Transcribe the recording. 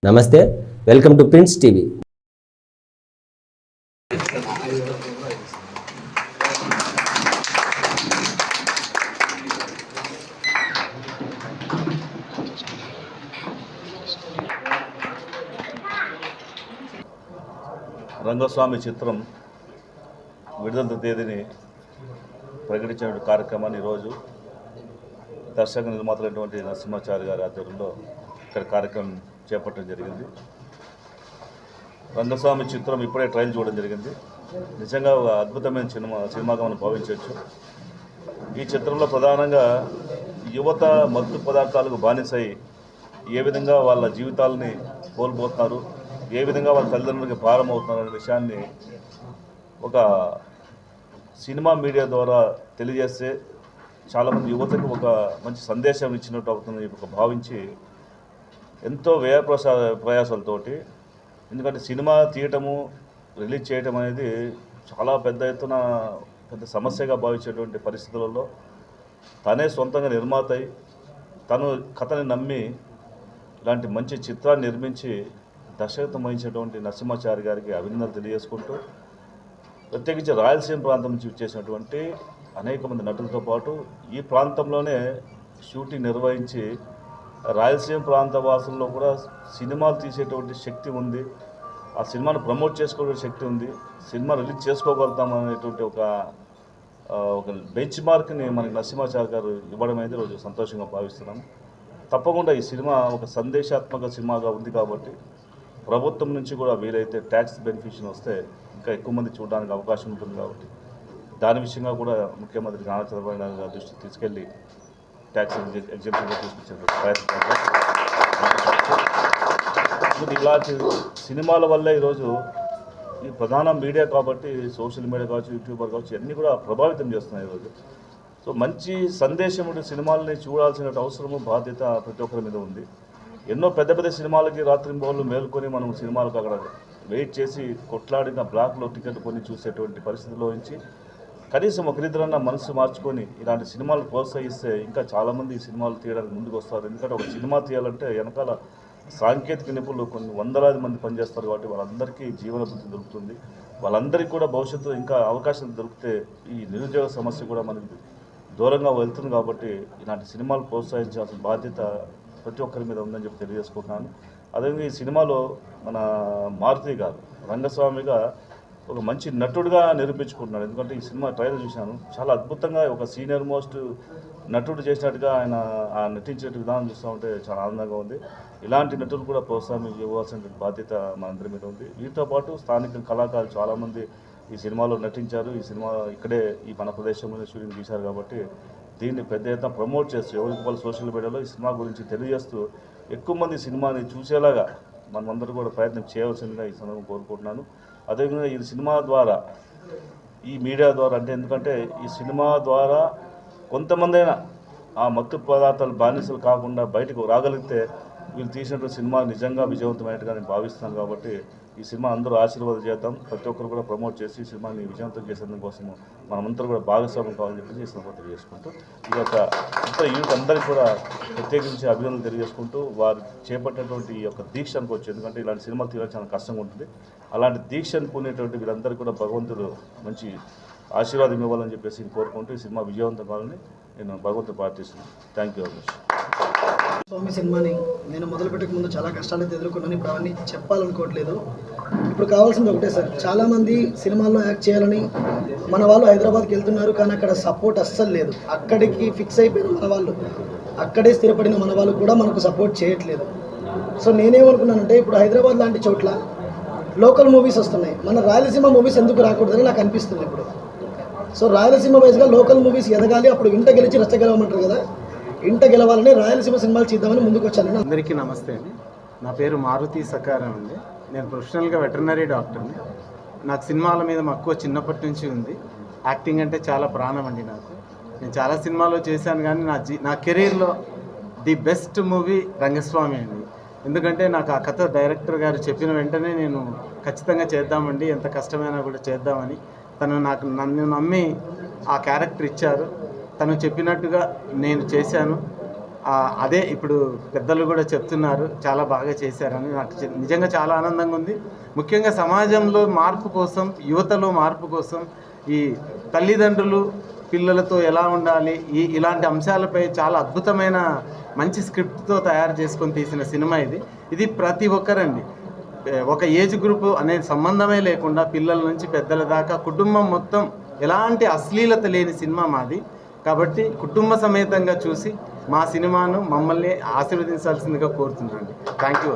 నమస్తే, welcome to prince TV. Rangaswamy చిత్రం విడుదల తేదీని ప్రకటించిన కార్యక్రమాన్ని ఈరోజు దర్శక నిర్మాతలైనటువంటి నరసింహాచారి గారి ఆధ్వర్యంలో ఇక్కడ కార్యక్రమం చేపట్టడం జరిగింది. రంగస్వామి చిత్రం ఇప్పుడే ట్రైల్ చూడడం జరిగింది. నిజంగా ఒక అద్భుతమైన సినిమాగా మనం భావించవచ్చు. ఈ చిత్రంలో ప్రధానంగా యువత మత్తు పదార్థాలకు బానిసై ఏ విధంగా వాళ్ళ జీవితాలని కోల్పోతున్నారు, ఏ విధంగా వాళ్ళ తల్లిదండ్రులకి భారం అవుతున్నారు అనే విషయాన్ని ఒక సినిమా మీడియా ద్వారా తెలియజేస్తే చాలామంది యువతకు ఒక మంచి సందేశం ఇచ్చినట్టు అవుతుందని భావించి ఎంతో ప్రయాసాలతోటి, ఎందుకంటే సినిమా తీయటము రిలీజ్ చేయటం అనేది చాలా పెద్ద ఎత్తున పెద్ద సమస్యగా భావించేటువంటి పరిస్థితులలో తనే సొంతంగా నిర్మాత అయి తను కథని నమ్మి ఇలాంటి మంచి చిత్రాన్ని నిర్మించి దర్శకత్వం వహించినటువంటి నరసింహాచారి గారికి అభినందనలు తెలియజేసుకుంటూ, ప్రత్యేకించి రాయలసీమ ప్రాంతం నుంచి వచ్చేసినటువంటి అనేక మంది నటులతో పాటు ఈ ప్రాంతంలోనే షూటింగ్ నిర్వహించి రాయలసీమ ప్రాంత వాసుల్లో కూడా సినిమాలు తీసేటువంటి శక్తి ఉంది, ఆ సినిమాను ప్రమోట్ చేసుకోవడం శక్తి ఉంది, సినిమా రిలీజ్ చేసుకోగలుగుతాం అనేటువంటి ఒక బెంచ్ మార్క్ని మనకి నరసింహాచారి గారు ఇవ్వడం అనేది రోజు సంతోషంగా భావిస్తున్నాము. తప్పకుండా ఈ సినిమా ఒక సందేశాత్మక సినిమాగా ఉంది కాబట్టి ప్రభుత్వం నుంచి కూడా వీలైతే ట్యాక్స్ బెనిఫిషన్ వస్తే ఇంకా ఎక్కువ మంది చూడడానికి అవకాశం ఉంటుంది కాబట్టి దాని విషయంగా కూడా ముఖ్యమంత్రి నారా చంద్రబాబు నాయుడు గారి దృష్టికి తీసుకెళ్ళి ట్యాక్స్ ఎగ్జామ్షన్గా తీసుకొచ్చే ప్రయత్నం. ఇలాంటి సినిమాల వల్ల ఈరోజు ఈ ప్రధాన మీడియా కాబట్టి సోషల్ మీడియా కావచ్చు, యూట్యూబర్ కావచ్చు, అన్నీ కూడా ప్రభావితం చేస్తున్నాయి ఈరోజు. సో మంచి సందేశం ఉండే సినిమాలని చూడాల్సిన అవసరము బాధ్యత ప్రతి ఒక్కరి మీద ఉంది. ఎన్నో పెద్ద పెద్ద సినిమాలకి రాత్రింబౌళ్ళు మేలుకొని మనం సినిమాలకు అక్కడ వెయిట్ చేసి కొట్లాడిన బ్లాక్లో టికెట్ కొని చూసేటువంటి పరిస్థితిలో నుంచి కనీసం ఒకరిద్దరన్నా మనసు మార్చుకొని ఇలాంటి సినిమాలు ప్రోత్సహిస్తే ఇంకా చాలామంది ఈ సినిమాలు తీయడానికి ముందుకు వస్తారు. ఎందుకంటే ఒక సినిమా తీయాలంటే వెనకాల సాంకేతిక నిపుణులు కొన్ని వందలాది మంది పనిచేస్తారు కాబట్టి వాళ్ళందరికీ జీవన బుద్ధి దొరుకుతుంది. వాళ్ళందరికీ కూడా భవిష్యత్తులో ఇంకా అవకాశాలు దొరికితే ఈ నిరుద్యోగ సమస్య కూడా మనకి దూరంగా వెళ్తుంది. కాబట్టి ఇలాంటి సినిమాలు ప్రోత్సహించాల్సిన బాధ్యత ప్రతి ఒక్కరి మీద ఉందని చెప్పి తెలియజేసుకుంటున్నాను. అదేవిధంగా ఈ సినిమాలో మన మారుతి గారు రంగస్వామిగా ఒక మంచి నటుడుగా నిరూపించుకుంటున్నాడు. ఎందుకంటే ఈ సినిమా ట్రైలర్ చూశాను, చాలా అద్భుతంగా ఒక సీనియర్ మోస్ట్ నటుడు చేసినట్టుగా ఆయన ఆ నటించే విధానం చూస్తూ ఉంటే చాలా ఆనందంగా ఉంది. ఇలాంటి నటులు కూడా ప్రోత్సాహం ఇవ్వాల్సిన బాధ్యత మనందరి మీద ఉంది. వీటితో పాటు స్థానిక కళాకారులు చాలామంది ఈ సినిమాలో నటించారు. ఈ సినిమా ఇక్కడే ఈ మన ప్రదేశంలోనే షూటింగ్ తీశారు కాబట్టి దీన్ని పెద్ద ఎత్తున ప్రమోట్ చేస్తూ ఎవరికి వాళ్ళు సోషల్ మీడియాలో ఈ సినిమా గురించి తెలియజేస్తూ ఎక్కువ మంది సినిమాని చూసేలాగా మనమందరూ కూడా ప్రయత్నం చేయవలసిందిగా ఈ సందర్భంగా కోరుకుంటున్నాను. అదేవిధంగా ఈ సినిమా ద్వారా ఈ మీడియా ద్వారా ఎందుకంటే ఈ సినిమా ద్వారా కొంతమందైనా ఆ మత్తు పదార్థాలు బానిసలు కాకుండా బయటకు రాగలిగితే వీళ్ళు తీసినటువంటి సినిమా నిజంగా విజయవంతమైనట్టుగా నేను భావిస్తున్నాను. కాబట్టి ఈ సినిమా అందరూ ఆశీర్వాదం చేద్దాం, ప్రతి ఒక్కరు కూడా ప్రమోట్ చేసి ఈ సినిమాని విజయవంతం చేసేందుకోసము మనమందరూ కూడా భాగస్వామ్యం కావాలని చెప్పేసి ఈ సందర్భంగా తెలియజేసుకుంటూ ఈ యొక్క యూత్ అందరికీ కూడా ప్రత్యేకించి అభినందనలు తెలియజేసుకుంటూ వారు చేపట్టినటువంటి ఈ యొక్క దీక్ష అనుకోవచ్చు. ఎందుకంటే ఇలాంటి సినిమాలు తీయడం చాలా కష్టంగా ఉంటుంది. అలాంటి దీక్ష అనుకునేటువంటి వీరందరూ కూడా భగవంతుడు మంచి ఆశీర్వాదం ఇవ్వాలని చెప్పేసి కోరుకుంటూ ఈ సినిమా విజయవంతం కావాలని నేను భగవంతుడు ప్రార్థిస్తున్నాను. Thank you very much. Swami సినిమాని నేను మొదలుపెట్టక ముందు చాలా కష్టాలైతే ఎదుర్కొన్నాను. ఇప్పుడు అవన్నీ చెప్పాలనుకోవట్లేదు. ఇప్పుడు కావాల్సింది ఒకటే సార్, చాలామంది సినిమాల్లో యాక్ట్ చేయాలని మన వాళ్ళు హైదరాబాద్కి వెళ్తున్నారు, కానీ అక్కడ సపోర్ట్ అస్సలు లేదు. అక్కడికి ఫిక్స్ అయిపోయిన మన వాళ్ళు, అక్కడే స్థిరపడిన మన వాళ్ళు కూడా మనకు సపోర్ట్ చేయట్లేదు. సో నేనేమనుకున్నానంటే ఇప్పుడు హైదరాబాద్ లాంటి చోట్ల లోకల్ మూవీస్ వస్తున్నాయి, మన రాయలసీమ మూవీస్ ఎందుకు రాకూడదని నాకు అనిపిస్తుంది ఇప్పుడు. సో రాయలసీమ వైజ్గా లోకల్ మూవీస్ ఎదగాలి, అప్పుడు ఇంట గెలిచి రచ్చ గెలవమంటారు కదా, ఇంట గెలవాలని రాయలసీమ సినిమాలు చేద్దామని ముందుకు వచ్చాను. అందరికీ నమస్తే అండి. నా పేరు మారుతి సకారం అండి. నేను ప్రొఫెషనల్గా వెటర్నరీ డాక్టర్ని. నాకు సినిమాల మీద మక్కువ చిన్నప్పటి నుంచి ఉంది. యాక్టింగ్ అంటే చాలా ప్రాణం అండి నాకు. నేను చాలా సినిమాలు చేశాను, కానీ నా కెరీర్లో ది బెస్ట్ మూవీ రంగస్వామి అండి. ఎందుకంటే నాకు ఆ కథ డైరెక్టర్ గారు చెప్పిన వెంటనే నేను ఖచ్చితంగా చేద్దామండి, ఎంత కష్టమైనా కూడా చేద్దామని నన్ను నమ్మి ఆ క్యారెక్టర్ ఇచ్చారు. తను చెప్పినట్టుగా నేను చేశాను. అదే ఇప్పుడు పెద్దలు కూడా చెప్తున్నారు చాలా బాగా చేశారని. నాకు నిజంగా చాలా ఆనందంగా ఉంది. ముఖ్యంగా సమాజంలో మార్పు కోసం, యువతలో మార్పు కోసం ఈ తల్లిదండ్రులు పిల్లలతో ఎలా ఉండాలి ఇలాంటి అంశాలపై చాలా అద్భుతమైన మంచి స్క్రిప్ట్తో తయారు చేసుకొని తీసిన సినిమా ఇది ప్రతి ఒక్కరండి, ఒక ఏజ్ గ్రూప్ అనే సంబంధమే లేకుండా పిల్లల నుంచి పెద్దల దాకా కుటుంబం మొత్తం ఎలాంటి అశ్లీలత లేని సినిమా మాది. కాబట్టి కుటుంబ సమేతంగా చూసి మా సినిమాను మమ్మల్ని ఆశీర్వదించాల్సిందిగా కోరుతున్నాను. Thank you.